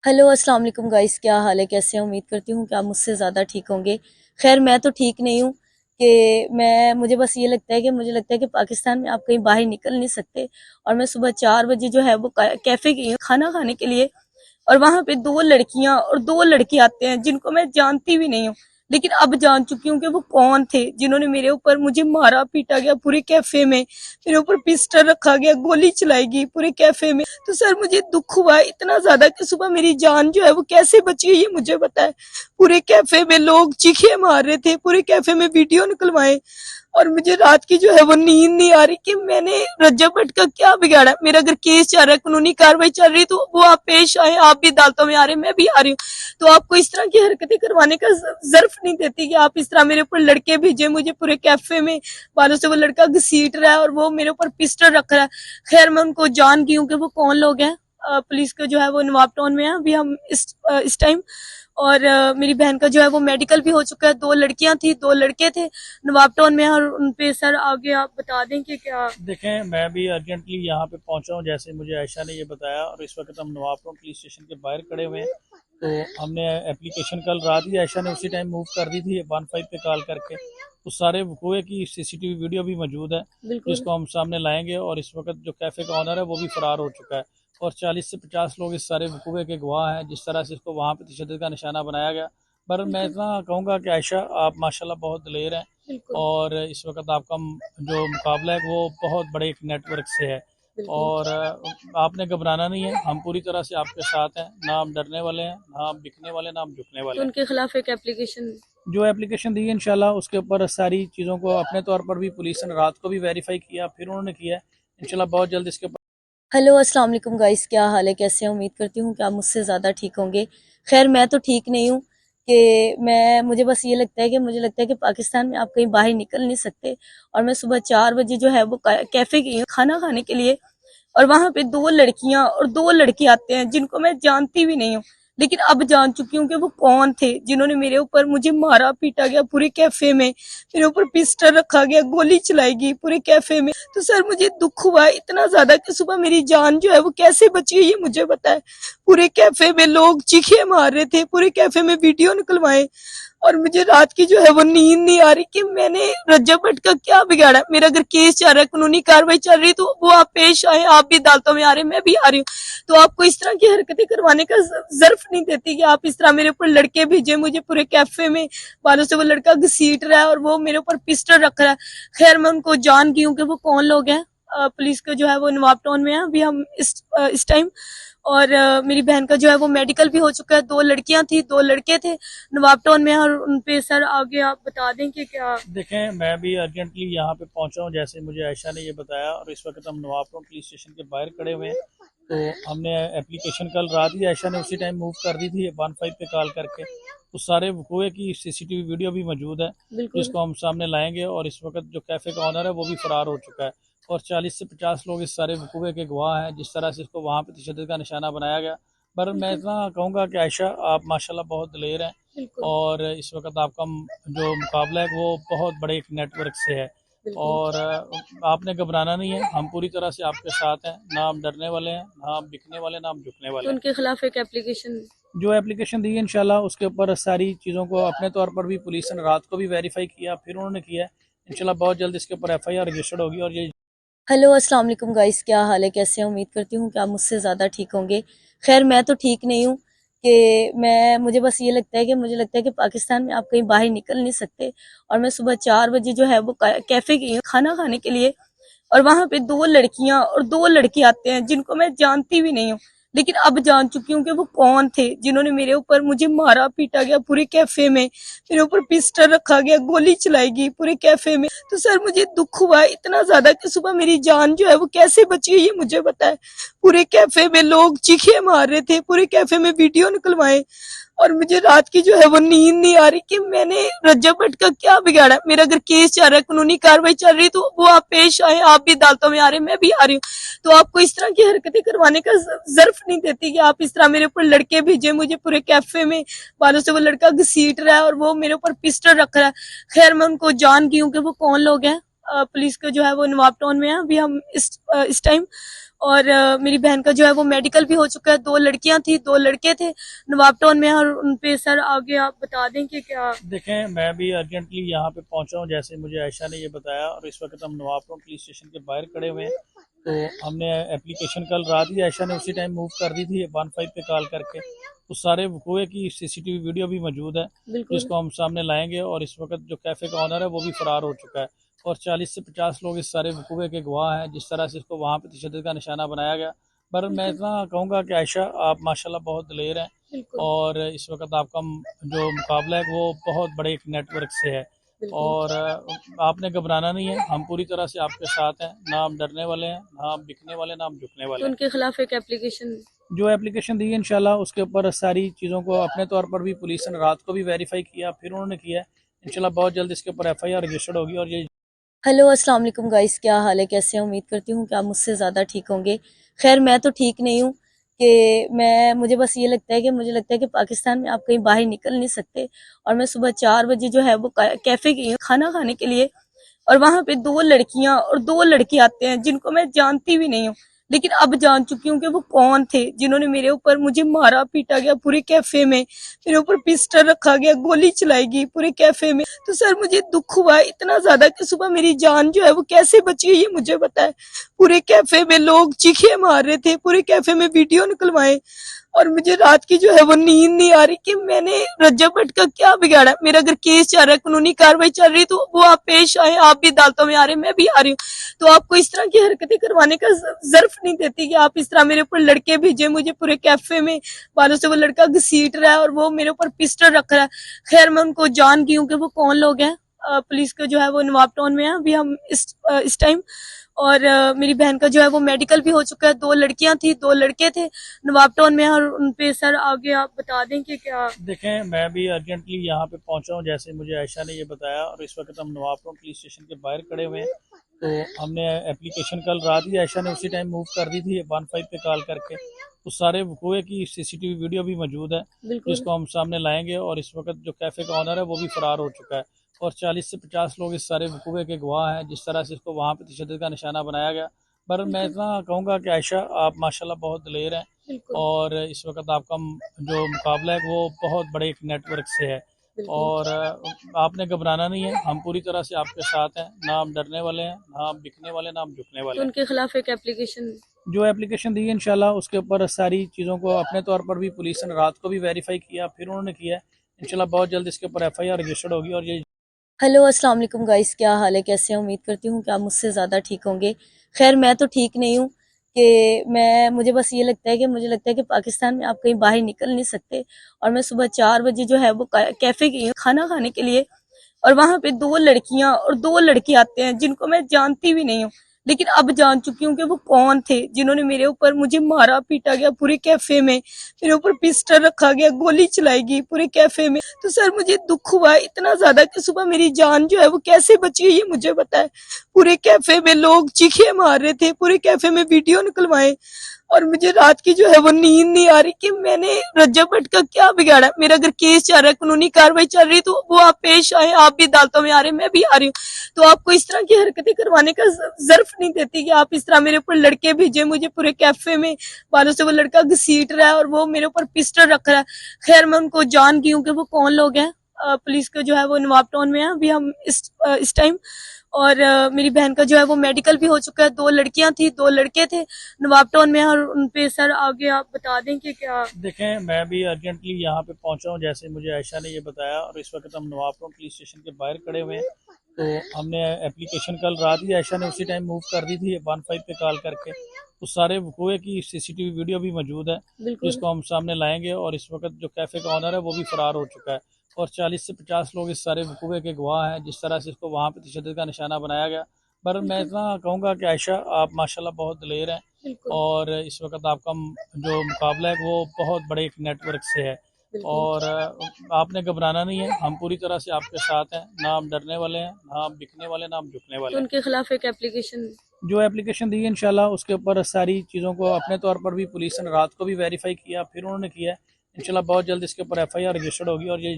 Hello अस्सलाम वालेकुम guys, क्या हाल है? कैसे हैं? उम्मीद करती हूँ कि आप मुझसे ज़्यादा ठीक होंगे। खैर मैं तो ठीक नहीं हूँ कि मुझे बस ये लगता है कि मुझे लगता है कि पाकिस्तान में आप कहीं बाहर निकल नहीं सकते। और मैं सुबह 4 बजे जो है वो कैफ़े गई हूँ खाना खाने के लिए। और वहां पे दो लड़कियां और दो लड़के आते हैं जिनको मैं जानती भी नहीं हूँ। लेकिन अब जान चुकी हूँ कि वो कौन थे जिन्होंने मेरे ऊपर मुझे मारा पीटा गया पूरे कैफे में। मेरे ऊपर पिस्टल रखा गया, गोली चलाई गई पूरे कैफे में। तो सर मुझे दुख हुआ इतना ज्यादा कि सुबह मेरी जान जो है वो कैसे बची है ये मुझे बताए। पूरे कैफे में लोग चीखे मार रहे थे, पूरे कैफे में वीडियो निकलवाए। और मुझे रात की जो है वो नींद नहीं आ रही कि मैंने रज्जब भट्ट का क्या बिगाड़ा। मेरा अगर केस चल रहा है, कानूनी कार्रवाई चल रही है, तो वो आप पेश आए। आप भी अदालतों में आ रहे हैं, मैं भी आ रही हूँ। तो आपको इस तरह की हरकतें करवाने का जर्फ नहीं देती कि आप इस तरह मेरे ऊपर लड़के भेजे मुझे पूरे कैफे में बालों से वो लड़का घसीट रहा है और वो मेरे ऊपर पिस्टल रख रहा है। खैर मैं उनको जान गई हूँ कि वो कौन लोग हैं। पुलिस का जो है वो नवाब टाउन में है अभी हम इस टाइम। और मेरी बहन का जो है वो मेडिकल भी हो चुका है। दो लड़कियां थी, दो लड़के थे, नवाब टाउन में। और उन पे सर आगे आप बता दें कि क्या। देखें, मैं भी अर्जेंटली यहाँ पे पहुंचा हूँ, जैसे मुझे आयशा ने ये बताया। और इस वक्त हम नवाबपुर पुलिस स्टेशन के बाहर खड़े हुए हैं। तो हमने एप्लीकेशन कल रात ही आयशा ने उसी टाइम मूव कर दी थी 15 पे कॉल करके। उस सारे वकूए की सीसीटीवी वीडियो भी मौजूद है, बिल्कुल। जिसको हम सामने लाएंगे। और इस वक्त जो कैफे का ऑनर है वो भी फरार हो चुका है। और 40 से 50 लोग इस सारे वकूए के गवाह हैं, जिस तरह से इसको वहाँ पे तशद्दुद का निशाना बनाया गया। पर मैं बिल्कुल। इतना कहूँगा कि आयशा, आप माशाल्लाह बहुत दिलेर हैं। बिल्कुल। और इस वक्त आपका जो मुकाबला है वो बहुत बड़े एक नेटवर्क से है। बिल्कुल। और आपने घबराना नहीं है, हम पूरी तरह से आपके साथ हैं। ना हम डरने वाले हैं, ना हम बिकने वाले, ना हम झुकने तो वाले हैं। उनके खिलाफ एक एप्लीकेशन। जो एप्लीकेशन दी है इंशाल्लाह उसके ऊपर सारी चीज़ों को अपने तौर पर भी पुलिस ने रात को भी वेरीफाई किया, फिर उन्होंने किया है। इंशाल्लाह बहुत जल्द इसके ऊपर। हेलो अस्सलाम वालेकुम गाइस, क्या हाल है? कैसे हैं? उम्मीद करती हूँ कि आप मुझसे ज़्यादा ठीक होंगे। खैर मैं तो ठीक नहीं हूँ कि मुझे बस ये लगता है कि मुझे लगता है कि पाकिस्तान में आप कहीं बाहर निकल नहीं सकते। और मैं सुबह 4 बजे जो है वो कैफ़े गई हूँ खाना खाने के लिए। और वहां पे दो लड़कियां और दो लड़के आते हैं जिनको मैं जानती भी नहीं हूँ। लेकिन अब जान चुकी हूँ कि वो कौन थे जिन्होंने मेरे ऊपर मुझे मारा पीटा गया पूरे कैफे में। मेरे ऊपर पिस्टल रखा गया, गोली चलाई गई पूरे कैफे में। तो सर मुझे दुख हुआ इतना ज्यादा कि सुबह मेरी जान जो है वो कैसे बची है ये मुझे बताए। पूरे कैफे में लोग चीखे मार रहे थे, पूरे कैफे में वीडियो निकलवाए। और मुझे रात की जो है वो नींद नहीं आ रही कि मैंने रज्जब भट्ट का क्या बिगाड़ा। मेरा अगर केस चल रहा है, कानूनी कार्रवाई चल रही है, तो वो आप पेश आए। आप भी अदालतों में आ रहे हैं, मैं भी आ रही हूँ। तो आपको इस तरह की हरकतें करवाने का जर्फ नहीं देती कि आप इस तरह मेरे ऊपर लड़के भेजे मुझे पूरे कैफे में बालों से वो लड़का घसीट रहा है और वो मेरे ऊपर पिस्टल रख रहा है। खैर मैं उनको जान गई हूँ कि वो कौन लोग हैं। पुलिस का जो है वो नवाब टाउन में है अभी हम इस टाइम। और मेरी बहन का जो है वो मेडिकल भी हो चुका है। दो लड़कियां थी, दो लड़के थे, नवाब टाउन में। और उन पे सर आगे आप बता दें कि क्या। देखें, मैं भी अर्जेंटली यहाँ पे पहुंचा हूँ, जैसे मुझे आयशा ने ये बताया। और इस वक्त हम नवाबपुर पुलिस स्टेशन के बाहर खड़े हुए हैं। तो हमने एप्लीकेशन कल रात ही आयशा ने उसी टाइम मूव कर दी थी 15 पे कॉल करके। उस सारे वकूए की सीसीटीवी वीडियो भी मौजूद है, बिल्कुल। जिसको हम सामने लाएंगे। और इस वक्त जो कैफे का ऑनर है वो भी फरार हो चुका है। और 40 से 50 लोग इस सारे वकूए के गवाह हैं, जिस तरह से इसको वहाँ पे तशद्दुद का निशाना बनाया गया। पर मैं बिल्कुल। इतना कहूँगा कि आयशा, आप माशाल्लाह बहुत दिलेर हैं। बिल्कुल। और इस वक्त आपका जो मुकाबला है वो बहुत बड़े एक नेटवर्क से है। बिल्कुल। और आपने घबराना नहीं है, हम पूरी तरह से आपके साथ हैं। ना हम डरने वाले हैं, ना हम बिकने वाले, ना हम झुकने तो वाले हैं। उनके खिलाफ एक एप्लीकेशन। जो एप्लीकेशन दी है इंशाल्लाह उसके ऊपर सारी चीज़ों को अपने तौर पर भी पुलिस ने रात को भी वेरीफाई किया, फिर उन्होंने किया है। इंशाल्लाह बहुत जल्द इसके ऊपर एफआईआर रजिस्टर्ड होगी। और ये हेलो अस्सलाम वालेकुम गाइस, क्या हाल है? कैसे हैं? उम्मीद करती हूँ कि आप मुझसे ज़्यादा ठीक होंगे। खैर मैं तो ठीक नहीं हूँ कि मुझे बस ये लगता है कि मुझे लगता है कि पाकिस्तान में आप कहीं बाहर निकल नहीं सकते। और मैं सुबह 4 बजे जो है वो कैफ़े गई हूँ खाना खाने के लिए। और वहां पे दो लड़कियां और दो लड़के आते हैं जिनको मैं जानती भी नहीं हूँ। लेकिन अब जान चुकी हूँ कि वो कौन थे जिन्होंने मेरे ऊपर मुझे मारा पीटा गया पूरे कैफे में। मेरे ऊपर पिस्टल रखा गया, गोली चलाई गई पूरे कैफे में। तो सर मुझे दुख हुआ इतना ज्यादा कि सुबह मेरी जान जो है वो कैसे बची है ये मुझे बताए। पूरे कैफे में लोग चीखे मार रहे थे, पूरे कैफे में वीडियो निकलवाए। और मुझे रात की जो है वो नींद नहीं आ रही कि मैंने रज्जब भट्ट का क्या बिगाड़ा। मेरा अगर केस चल रहा है, कानूनी कार्रवाई चल रही है, तो वो आप पेश आए। आप भी अदालतों में आ रहे हैं, मैं भी आ रही हूँ। तो आपको इस तरह की हरकतें करवाने का जर्फ नहीं देती कि आप इस तरह मेरे ऊपर लड़के भेजे मुझे पूरे कैफे में बालों से वो लड़का घसीट रहा है और वो मेरे ऊपर पिस्टल रख रहा है। खैर मैं उनको जान गई हूँ कि वो कौन लोग हैं। पुलिस का जो है वो नवाब टाउन में है अभी हम इस टाइम। और मेरी बहन का जो है वो मेडिकल भी हो चुका है। 2 लड़कियां थी, 2 लड़के थे नवाब टाउन में। और उन पे सर आगे आप बता दें कि क्या। देखें, मैं भी अर्जेंटली यहाँ पे पहुंचा हूँ, जैसे मुझे आयशा ने ये बताया, और इस वक्त हम नवाब टाउन पुलिस स्टेशन के बाहर खड़े हुए हैं। तो हमने एप्लीकेशन कल रात ही आयशा ने उसी टाइम मूव कर दी थी 15 पे कॉल करके। उस सारे वकूए की सीसीटीवी वीडियो भी मौजूद है, बिल्कुल। जिसको हम सामने लाएंगे। और इस वक्त जो कैफ़े का ऑनर है वो भी फरार हो चुका है, और 40 से 50 लोग इस सारे वकूए के गवाह हैं, जिस तरह से इसको वहाँ पे तशद्दुद का निशाना बनाया गया। पर मैं इतना कहूँगा कि आयशा, आप माशाल्लाह बहुत दिलेर हैं, बिल्कुल। और इस वक्त आपका जो मुकाबला है वो बहुत बड़े एक नेटवर्क से है। बिल्कुल। और आपने घबराना नहीं है, हम पूरी तरह से आपके साथ हैं। ना हम डरने वाले हैं, ना हम बिकने वाले, ना हम झुकने तो वाले हैं। उनके खिलाफ एक एप्लीकेशन। जो एप्लीकेशन दी है इंशाल्लाह उसके ऊपर सारी चीज़ों को अपने तौर पर भी पुलिस ने रात को भी वेरीफाई किया, फिर उन्होंने किया है। इंशाल्लाह बहुत जल्द इसके ऊपर एफआईआर रजिस्टर्ड होगी। और ये हेलो अस्सलाम वालेकुम गाइस, क्या हाल है, कैसे हैं? उम्मीद करती हूँ कि आप मुझसे ज़्यादा ठीक होंगे। खैर मैं तो ठीक नहीं हूँ कि मुझे बस ये लगता है कि मुझे लगता है कि पाकिस्तान में आप कहीं बाहर निकल नहीं सकते। और मैं सुबह 4 बजे जो है वो कैफ़े गई हूँ खाना खाने के लिए। और वहां पे 2 लड़कियां और 2 लड़के आते हैं जिनको मैं जानती भी नहीं हूँ, लेकिन अब जान चुकी हूँ कि वो कौन थे जिन्होंने मेरे ऊपर, मुझे मारा पीटा गया पूरे कैफे में, मेरे ऊपर पिस्टल रखा गया, गोली चलाई गई पूरे कैफे में। तो सर मुझे दुख हुआ इतना ज्यादा कि सुबह मेरी जान जो है वो कैसे बची है ये मुझे बताए। पूरे कैफे में लोग चीखे मार रहे थे, पूरे कैफे में वीडियो निकलवाए। और मुझे रात की जो है वो नींद नहीं आ रही कि मैंने रज्जब भट्ट का क्या बिगाड़ा। मेरा अगर केस चल रहा है, कानूनी कार्रवाई चल रही है, तो वो आप पेश आए। आप भी अदालतों में आ रहे हैं, मैं भी आ रही हूँ, तो आपको इस तरह की हरकतें करवाने का जर्फ नहीं देती कि आप इस तरह मेरे ऊपर लड़के भेजे मुझे पूरे कैफे में बालों से वो लड़का घसीट रहा है और वो मेरे ऊपर पिस्टल रख रहा है। खैर मैं उनको जान गई हूँ कि वो कौन लोग हैं। पुलिस का जो है वो नवाब टाउन में है अभी हम इस टाइम। और मेरी बहन का जो है वो मेडिकल भी हो चुका है। 2 लड़कियां थी, 2 लड़के थे नवाब टाउन में। और उन पे सर आगे आप बता दें कि क्या। देखें, मैं भी अर्जेंटली यहाँ पे पहुंचा हूँ, जैसे मुझे आयशा ने ये बताया, और इस वक्त हम नवाब टाउन पुलिस स्टेशन के बाहर खड़े हुए हैं। तो हमने एप्लीकेशन कल रात ही आयशा ने उसी टाइम मूव कर दी थी 15 पे कॉल करके। उस सारे वकूए की सीसीटीवी वीडियो भी मौजूद है, बिल्कुल। जिसको हम सामने लाएंगे। और इस वक्त जो कैफ़े का ऑनर है वो भी फरार हो चुका है, और 40 से 50 लोग इस सारे वकूए के गवाह हैं, जिस तरह से इसको वहाँ पे तशद्दुद का निशाना बनाया गया। पर मैं इतना कहूँगा कि आयशा, आप माशाल्लाह बहुत दिलेर हैं, बिल्कुल। और इस वक्त आपका जो मुकाबला है वो बहुत बड़े एक नेटवर्क से है। बिल्कुल। और आपने घबराना नहीं है, हम पूरी तरह से आपके साथ हैं। ना हम डरने वाले हैं, ना हम बिकने वाले, ना हम झुकने तो वाले हैं। उनके खिलाफ एक एप्लीकेशन। जो एप्लीकेशन दी है इंशाल्लाह उसके ऊपर सारी चीज़ों को अपने तौर पर भी पुलिस ने रात को भी वेरीफाई किया, फिर उन्होंने किया है। इंशाल्लाह बहुत जल्द इसके ऊपर एफआईआर रजिस्टर्ड होगी। और ये हेलो अस्सलाम वालेकुम गाइस, क्या हाल है, कैसे हैं? उम्मीद करती हूँ कि आप मुझसे ज़्यादा ठीक होंगे। खैर मैं तो ठीक नहीं हूँ कि मुझे बस ये लगता है कि मुझे लगता है कि पाकिस्तान में आप कहीं बाहर निकल नहीं सकते। और मैं सुबह 4 बजे जो है वो कैफ़े गई हूँ खाना खाने के लिए। और वहां पे 2 लड़कियां और 2 लड़के आते हैं जिनको मैं जानती भी नहीं हूँ, लेकिन अब जान चुकी हूँ कि वो कौन थे जिन्होंने मेरे ऊपर, मुझे मारा पीटा गया पूरे कैफे में, मेरे ऊपर पिस्टल रखा गया, गोली चलाई गई पूरे कैफे में। तो सर मुझे दुख हुआ इतना ज्यादा कि सुबह मेरी जान जो है वो कैसे बची है ये मुझे बताए। पूरे कैफे में लोग चीखे मार रहे थे, पूरे कैफे में वीडियो निकलवाए। और मुझे रात की जो है वो नींद नहीं आ रही कि मैंने रज्जब भट्ट का क्या बिगाड़ा। मेरा अगर केस चल रहा है, कानूनी कार्रवाई चल रही है, तो वो आप पेश आए। आप भी अदालतों में आ रहे हैं, मैं भी आ रही हूँ, तो आपको इस तरह की हरकतें करवाने का जर्फ नहीं देती कि आप इस तरह मेरे ऊपर लड़के भेजे मुझे पूरे कैफे में बालों से वो लड़का घसीट रहा है और वो मेरे ऊपर पिस्टल रख रहा है। खैर मैं उनको जान गई हूँ कि वो कौन लोग हैं। पुलिस का जो है वो नवाब टाउन में है अभी हम इस टाइम। और मेरी बहन का जो है वो मेडिकल भी हो चुका है। 2 लड़कियां थी, 2 लड़के थे नवाब टाउन में। और उन पे सर आगे आप बता दें कि क्या। देखें, मैं भी अर्जेंटली यहाँ पे पहुंचा हूँ, जैसे मुझे आयशा ने ये बताया, और इस वक्त हम नवाब टाउन पुलिस स्टेशन के बाहर खड़े हुए हैं। तो हमने एप्लीकेशन कल रात ही आयशा ने उसी टाइम मूव कर दी थी 15 पे कॉल करके। उस सारे वकूए की सीसीटीवी वीडियो भी मौजूद है, बिल्कुल। जिसको हम सामने लाएंगे। और इस वक्त जो कैफ़े का ऑनर है वो भी फरार हो चुका है, और 40 से 50 लोग इस सारे वकूए के गवाह हैं, जिस तरह से इसको वहाँ पे तशद्दुद का निशाना बनाया गया। पर मैं इतना कहूँगा कि आयशा, आप माशाल्लाह बहुत दिलेर हैं, बिल्कुल। और इस वक्त आपका जो मुकाबला है वो बहुत बड़े एक नेटवर्क से है। बिल्कुल। और आपने घबराना नहीं है, हम पूरी तरह से आपके साथ हैं। ना हम डरने वाले हैं, ना हम बिकने वाले, ना हम झुकने वाले तो हैं। उनके खिलाफ एक एप्लीकेशन। जो एप्लीकेशन दी है इंशाल्लाह उसके ऊपर सारी चीज़ों को अपने तौर पर भी पुलिस ने रात को भी वेरीफाई किया, फिर उन्होंने किया है। इंशाल्लाह बहुत जल्द इसके ऊपर एफआईआर रजिस्टर्ड होगी। और ये